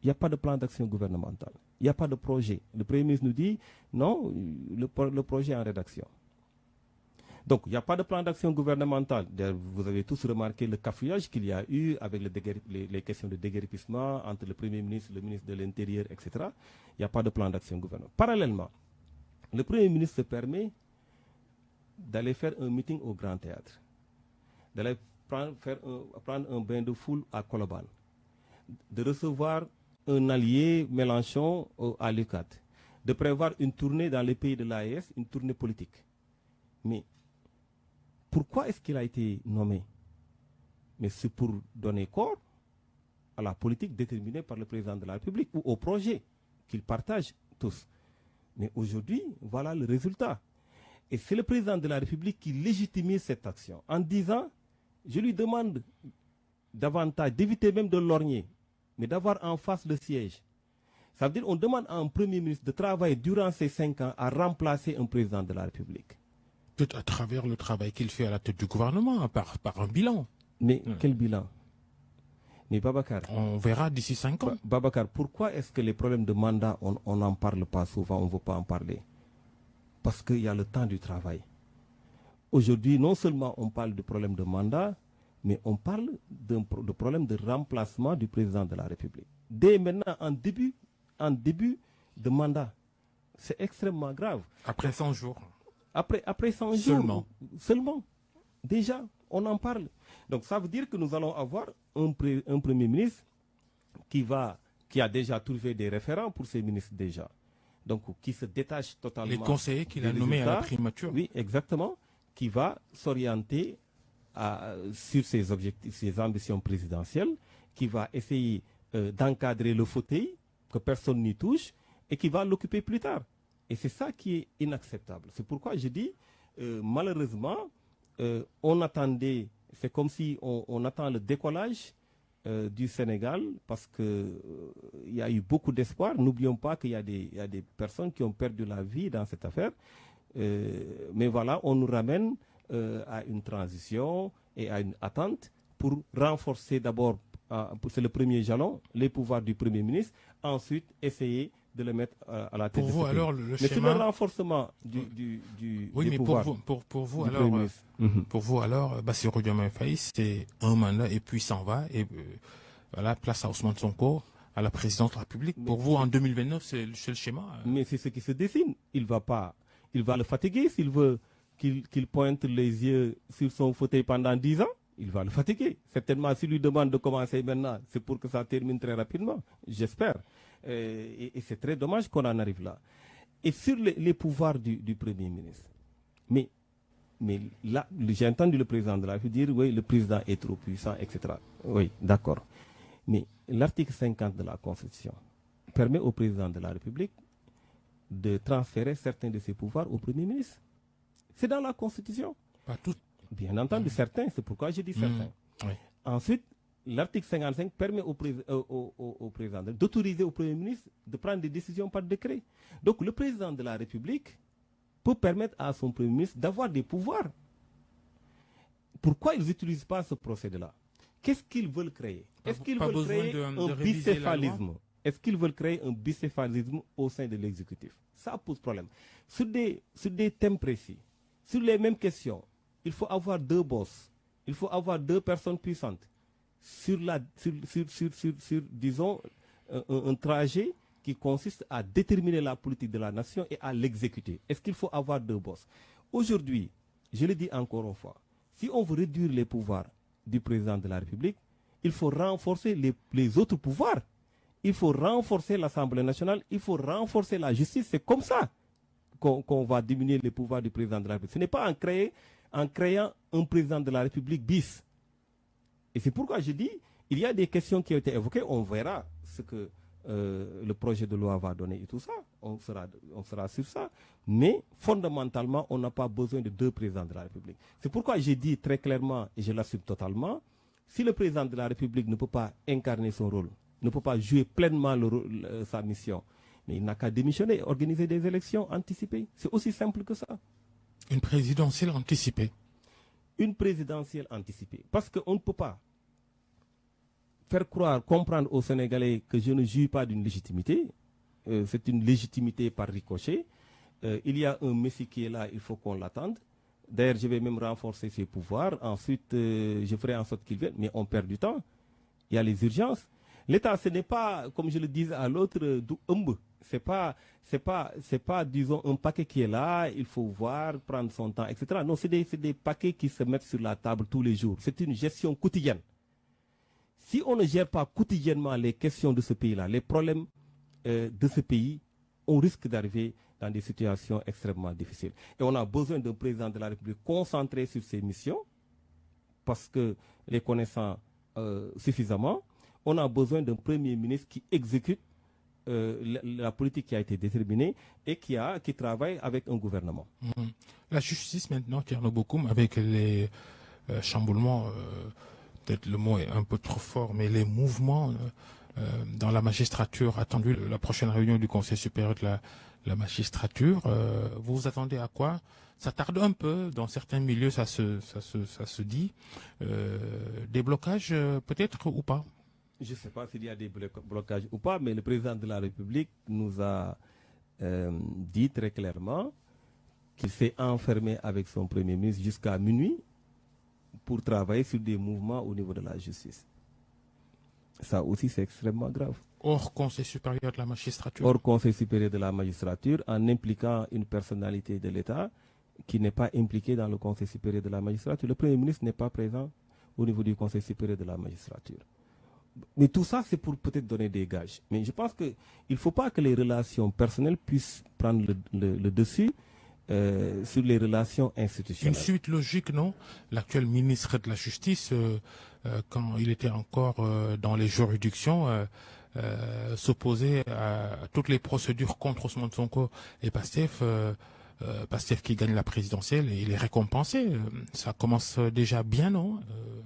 Il n'y a pas de plan d'action gouvernemental. Il n'y a pas de projet. Le Premier ministre nous dit, non, le projet est en rédaction. Donc, il n'y a pas de plan d'action gouvernemental. Vous avez tous remarqué le cafouillage qu'il y a eu avec les questions de déguerpissement entre le Premier ministre, le ministre de l'Intérieur, etc. Il n'y a pas de plan d'action gouvernemental. Parallèlement, le Premier ministre se permet d'aller faire un meeting au Grand Théâtre, d'aller prendre un bain de foule à Colobane, de recevoir un allié Mélenchon à l'UCAD, de prévoir une tournée dans les pays de l'AES, une tournée politique. Mais pourquoi est-ce qu'il a été nommé? Mais c'est pour donner corps à la politique déterminée par le président de la République ou au projet qu'ils partagent tous. Mais aujourd'hui, voilà le résultat. Et c'est le président de la République qui légitimise cette action en disant, je lui demande davantage d'éviter même de lorgner, mais d'avoir en face le siège. Ça veut dire qu'on demande à un Premier ministre de travailler durant ces 5 ans à remplacer un président de la République. Peut-être à travers le travail qu'il fait à la tête du gouvernement, par un bilan. Mais quel bilan? Mais Babacar... On verra d'ici 5 ans. Babacar, pourquoi est-ce que les problèmes de mandat, on n'en parle pas souvent, on ne veut pas en parler? Parce qu'il y a le temps du travail. Aujourd'hui, non seulement on parle de problème de mandat, mais on parle de problème de remplacement du président de la République. Dès maintenant, en début de mandat, c'est extrêmement grave. Après 100 jours. Après 100 jours. Seulement. Déjà, on en parle. Donc ça veut dire que nous allons avoir un Premier ministre qui a déjà trouvé des référents pour ses ministres déjà. Donc qui se détache totalement. Les conseillers qu'il a nommés à la primature. Oui, exactement. Qui va s'orienter sur ses objectifs, ses ambitions présidentielles, qui va essayer d'encadrer le fauteuil, que personne n'y touche, et qui va l'occuper plus tard. Et c'est ça qui est inacceptable. C'est pourquoi je dis, malheureusement, on attendait, c'est comme si on attend le décollage du Sénégal, parce qu'il y a eu beaucoup d'espoir. N'oublions pas qu'il y a des personnes qui ont perdu la vie dans cette affaire. Mais voilà, on nous ramène à une transition et à une attente pour renforcer d'abord, c'est le premier jalon, les pouvoirs du Premier ministre, ensuite essayer de le mettre à la tête. Pour vous, alors, le mais schéma... c'est le renforcement du oui, mais pouvoir pour vous, alors, Bassirou Diomaye Faye, c'est un mandat et puis s'en va. Et voilà, place à Ousmane Sonko, à la présidence de la République. Mais pour vous, en 2029, c'est le schéma. Mais c'est ce qui se dessine. Il va le fatiguer s'il veut qu'il pointe les yeux sur son fauteuil pendant 10 ans. Il va le fatiguer. Certainement, s'il lui demande de commencer maintenant, c'est pour que ça termine très rapidement, j'espère. Et c'est très dommage qu'on en arrive là. Et sur les pouvoirs du Premier ministre. Mais là, j'ai entendu le président de la République dire, oui, le président est trop puissant, etc. Oui, d'accord. Mais l'article 50 de la Constitution permet au président de la République de transférer certains de ses pouvoirs au Premier ministre. C'est dans la Constitution. Pas tout. Bien entendu, certains, c'est pourquoi j'ai dit certains. Oui. Ensuite, l'article 55 permet au président d'autoriser au Premier ministre de prendre des décisions par décret. Donc le président de la République peut permettre à son Premier ministre d'avoir des pouvoirs. Pourquoi ils n'utilisent pas ce procédé-là? Qu'est-ce qu'ils veulent créer? Est-ce qu'ils veulent créer un bicéphalisme? Est-ce qu'ils veulent créer un bicéphalisme au sein de l'exécutif? Ça pose problème. Sur des thèmes précis, sur les mêmes questions, il faut avoir 2 boss. Il faut avoir 2 personnes puissantes. Sur disons, un trajet qui consiste à déterminer la politique de la nation et à l'exécuter. Est-ce qu'il faut avoir 2 boss? Aujourd'hui, je le dis encore une fois, si on veut réduire les pouvoirs du président de la République, il faut renforcer les autres pouvoirs. Il faut renforcer l'Assemblée nationale, il faut renforcer la justice. C'est comme ça qu'on va diminuer les pouvoirs du président de la République. Ce n'est pas en créant un président de la République bis. Et c'est pourquoi je dis, il y a des questions qui ont été évoquées, on verra ce que le projet de loi va donner et tout ça, on sera sur ça. Mais fondamentalement, on n'a pas besoin de 2 présidents de la République. C'est pourquoi j'ai dit très clairement, et je l'assume totalement, si le président de la République ne peut pas incarner son rôle, ne peut pas jouer pleinement sa mission, mais il n'a qu'à démissionner et organiser des élections anticipées. C'est aussi simple que ça. Une présidentielle anticipée. une présidentielle anticipée. Parce qu'on ne peut pas faire croire, comprendre aux Sénégalais que je ne juge pas d'une légitimité. C'est une légitimité par ricochet. Il y a un Messie qui est là, il faut qu'on l'attende. D'ailleurs, je vais même renforcer ses pouvoirs. Ensuite, je ferai en sorte qu'il vienne. Mais on perd du temps. Il y a les urgences. L'État, ce n'est pas, comme je le disais à l'autre, du humble. C'est pas, disons, un paquet qui est là, il faut voir, prendre son temps, etc. Non, c'est des paquets qui se mettent sur la table tous les jours. C'est une gestion quotidienne. Si on ne gère pas quotidiennement les questions de ce pays-là, les problèmes de ce pays, on risque d'arriver dans des situations extrêmement difficiles. Et on a besoin d'un président de la République concentré sur ses missions, parce que les connaissant suffisamment, on a besoin d'un Premier ministre qui exécute la politique qui a été déterminée et qui travaille avec un gouvernement. La justice maintenant, Thierno Bocoum, avec les chamboulements, peut-être le mot est un peu trop fort, mais les mouvements dans la magistrature, attendu la prochaine réunion du Conseil supérieur de la magistrature, vous vous attendez à quoi? Ça tarde un peu, dans certains milieux ça se dit. Des blocages peut-être ou pas? Je ne sais pas s'il y a des blocages ou pas, mais le président de la République nous a dit très clairement qu'il s'est enfermé avec son Premier ministre jusqu'à minuit pour travailler sur des mouvements au niveau de la justice. Ça aussi, c'est extrêmement grave. Hors Conseil supérieur de la magistrature. Hors Conseil supérieur de la magistrature, en impliquant une personnalité de l'État qui n'est pas impliquée dans le Conseil supérieur de la magistrature. Le Premier ministre n'est pas présent au niveau du Conseil supérieur de la magistrature. Mais tout ça, c'est pour peut-être donner des gages. Mais je pense qu'il ne faut pas que les relations personnelles puissent prendre le dessus sur les relations institutionnelles. Une suite logique, non? L'actuel ministre de la Justice, quand il était encore dans les juridictions, s'opposait à toutes les procédures contre Ousmane Sonko et Pastef. Pastef qui gagne la présidentielle et il est récompensé. Ça commence déjà bien, non?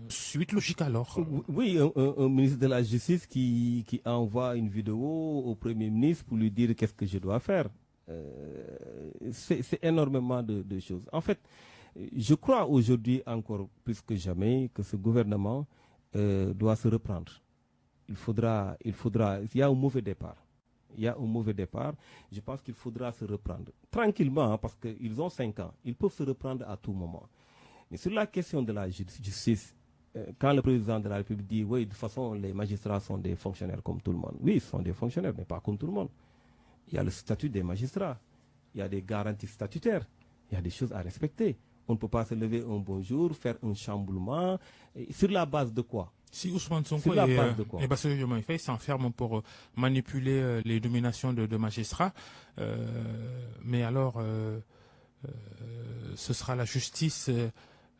Suite logique alors. Oui, un ministre de la Justice qui envoie une vidéo au Premier ministre pour lui dire qu'est-ce que je dois faire. C'est énormément de choses. En fait, je crois aujourd'hui encore plus que jamais que ce gouvernement doit se reprendre. Il y a un mauvais départ. Il y a un mauvais départ. Je pense qu'il faudra se reprendre tranquillement, hein, parce qu'ils ont 5 ans. Ils peuvent se reprendre à tout moment. Mais sur la question de la justice, quand le président de la République dit oui, de toute façon, les magistrats sont des fonctionnaires comme tout le monde. Oui, ils sont des fonctionnaires, mais pas comme tout le monde. Il y a le statut des magistrats. Il y a des garanties statutaires. Il y a des choses à respecter. On ne peut pas se lever un bon jour, faire un chamboulement. Sur la base de quoi? Si Ousmane Sonko et Bassirou Diomaye Faye s'enferment pour manipuler les dominations de magistrats, mais alors ce sera la justice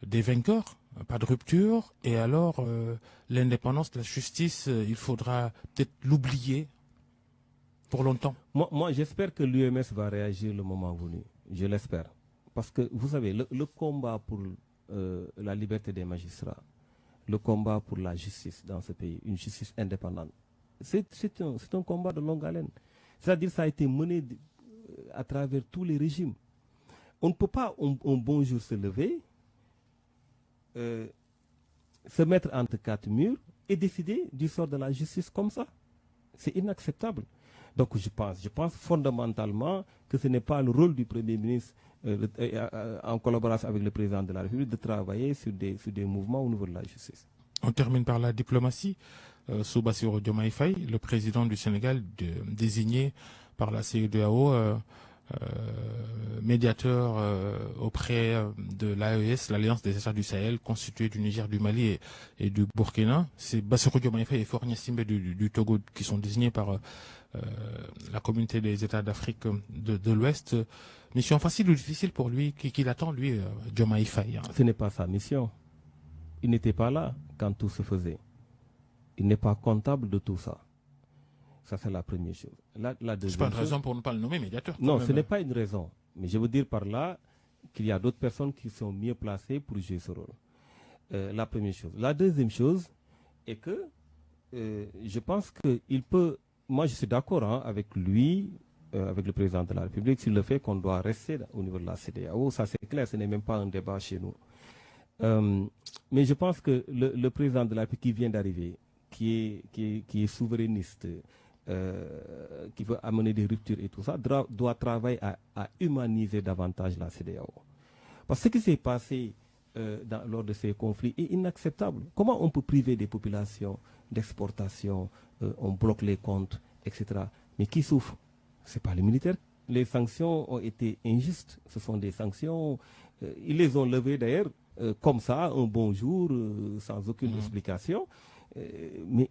des vainqueurs, pas de rupture, et alors l'indépendance de la justice, il faudra peut-être l'oublier pour longtemps. Moi j'espère que l'UMS va réagir le moment venu, je l'espère. Parce que vous savez, le combat pour la liberté des magistrats, le combat pour la justice dans ce pays, une justice indépendante, c'est un combat de longue haleine. C'est-à-dire que ça a été mené à travers tous les régimes. On ne peut pas un bon jour se lever, se mettre entre 4 murs et décider du sort de la justice comme ça. C'est inacceptable. Donc je pense fondamentalement que ce n'est pas le rôle du Premier ministre en collaboration avec le président de la République de travailler sur des mouvements au niveau de la justice. On termine par la diplomatie. Sous Bassirou Diomaye Faye, le président du Sénégal désigné par la CEDEAO médiateur auprès de l'AES, l'Alliance des États du Sahel, constituée du Niger, du Mali et du Burkina. C'est Bassirou Diomaye Faye et Faure Gnassingbé du Togo qui sont désignés par la communauté des États d'Afrique de l'Ouest. Mission facile ou difficile pour lui, qu'il attend, lui, Diomaye Faye? Ce n'est pas sa mission. Il n'était pas là quand tout se faisait. Il n'est pas comptable de tout ça. Ça, c'est la première chose. C'est pas une raison pour ne pas le nommer médiateur. Non, ce n'est pas une raison. Mais je veux dire par là qu'il y a d'autres personnes qui sont mieux placées pour jouer ce rôle. La première chose. La deuxième chose est que je pense qu'il peut... Moi, je suis d'accord avec lui, avec le président de la République, sur le fait qu'on doit rester au niveau de la CEDEAO. Ça, c'est clair, ce n'est même pas un débat chez nous. Mais je pense que le président de la République qui vient d'arriver, qui est souverainiste, qui veut amener des ruptures et tout ça, doit travailler à humaniser davantage la CEDEAO. Parce que ce qui s'est passé lors de ces conflits est inacceptable. Comment on peut priver des populations d'exportation, on bloque les comptes, etc. Mais qui souffre? Ce n'est pas les militaires. Les sanctions ont été injustes. Ce sont des sanctions, ils les ont levées d'ailleurs comme ça, un bon jour, sans aucune explication. Mais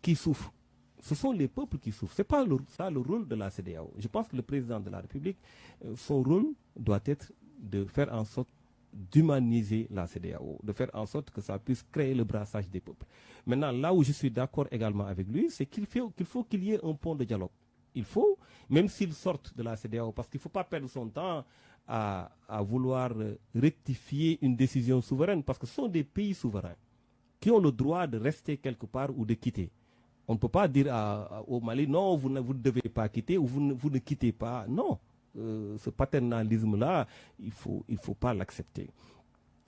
qui souffre? Ce sont les peuples qui souffrent. Ce n'est pas ça le rôle de la CEDEAO. Je pense que le président de la République, son rôle doit être de faire en sorte d'humaniser la CEDEAO, de faire en sorte que ça puisse créer le brassage des peuples. Maintenant, là où je suis d'accord également avec lui, c'est qu'il faut qu'il y ait un pont de dialogue. Il faut, même s'ils sortent de la CEDEAO, parce qu'il ne faut pas perdre son temps à vouloir rectifier une décision souveraine, parce que ce sont des pays souverains qui ont le droit de rester quelque part ou de quitter. On ne peut pas dire au Mali, non, vous ne devez pas quitter ou vous ne quittez pas. Non, ce paternalisme-là, il ne faut pas l'accepter.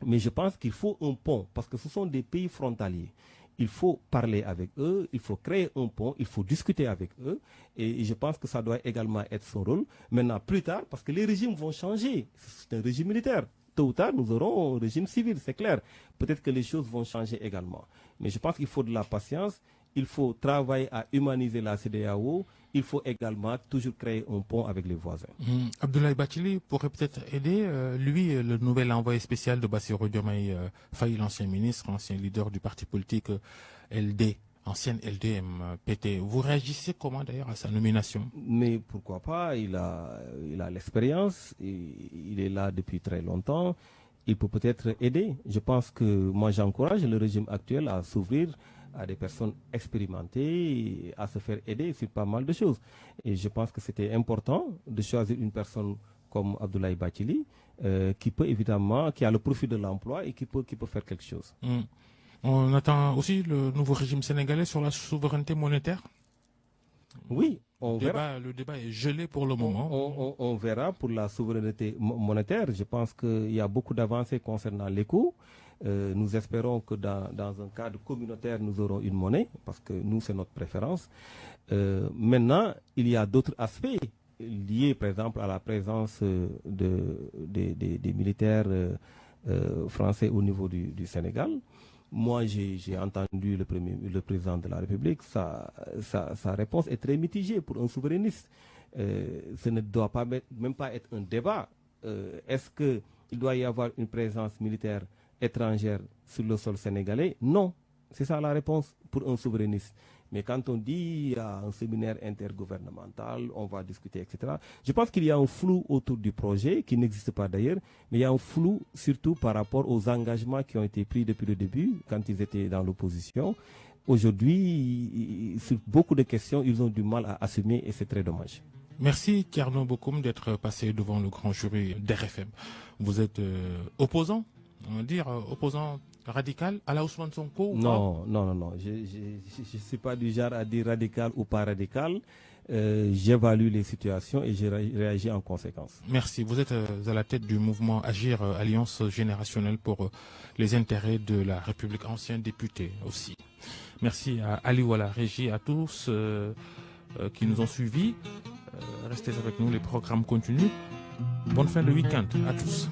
Mais je pense qu'il faut un pont, parce que ce sont des pays frontaliers. Il faut parler avec eux, il faut créer un pont, il faut discuter avec eux. Et je pense que ça doit également être son rôle. Maintenant, plus tard, parce que les régimes vont changer. C'est un régime militaire. Tôt ou tard, nous aurons un régime civil, c'est clair. Peut-être que les choses vont changer également. Mais je pense qu'il faut de la patience. Il faut travailler à humaniser la CEDEAO. Il faut également toujours créer un pont avec les voisins. Abdoulaye Bathily pourrait peut-être aider, lui, le nouvel envoyé spécial de Bassirou Diomaye Faye, l'ancien ministre, ancien leader du parti politique LD, ancienne LDMPT. Vous réagissez comment d'ailleurs à sa nomination? Mais pourquoi pas? Il a l'expérience, il est là depuis très longtemps. Il peut peut-être aider. Je pense que moi j'encourage le régime actuel à s'ouvrir à des personnes expérimentées, à se faire aider sur pas mal de choses. Et je pense que c'était important de choisir une personne comme Abdoulaye Bathily, qui peut évidemment, qui a le profil de l'emploi et qui peut faire quelque chose. On attend aussi le nouveau régime sénégalais sur la souveraineté monétaire. Oui, on verra. Le débat est gelé pour le moment. On verra pour la souveraineté monétaire. Je pense qu'il y a beaucoup d'avancées concernant l'éco. Nous espérons que dans un cadre communautaire, nous aurons une monnaie, parce que nous, c'est notre préférence. Maintenant, il y a d'autres aspects liés, par exemple, à la présence des militaires français au niveau du Sénégal. Moi, j'ai entendu le président de la République, sa réponse est très mitigée pour un souverainiste. Ce ne doit même pas être un débat. Est-ce qu'il doit y avoir une présence militaire étrangère sur le sol sénégalais? Non, c'est ça la réponse pour un souverainiste. Mais quand on dit à un séminaire intergouvernemental, on va discuter, etc. Je pense qu'il y a un flou autour du projet, qui n'existe pas d'ailleurs, mais il y a un flou surtout par rapport aux engagements qui ont été pris depuis le début, quand ils étaient dans l'opposition. Aujourd'hui, sur beaucoup de questions, ils ont du mal à assumer et c'est très dommage. Merci Thierno Bokoum d'être passé devant le grand jury d'RFM. Vous êtes opposant, on va dire opposant radical à la Ousmane Sonko? Non. Je ne suis pas du genre à dire radical ou pas radical. J'évalue les situations et je réagis en conséquence. Merci. Vous êtes à la tête du mouvement Agir, Alliance générationnelle pour les intérêts de la République, ancien député aussi. Merci à Aliou à la régie, à tous qui nous ont suivis. Restez avec nous, les programmes continuent. Bonne fin de week-end à tous.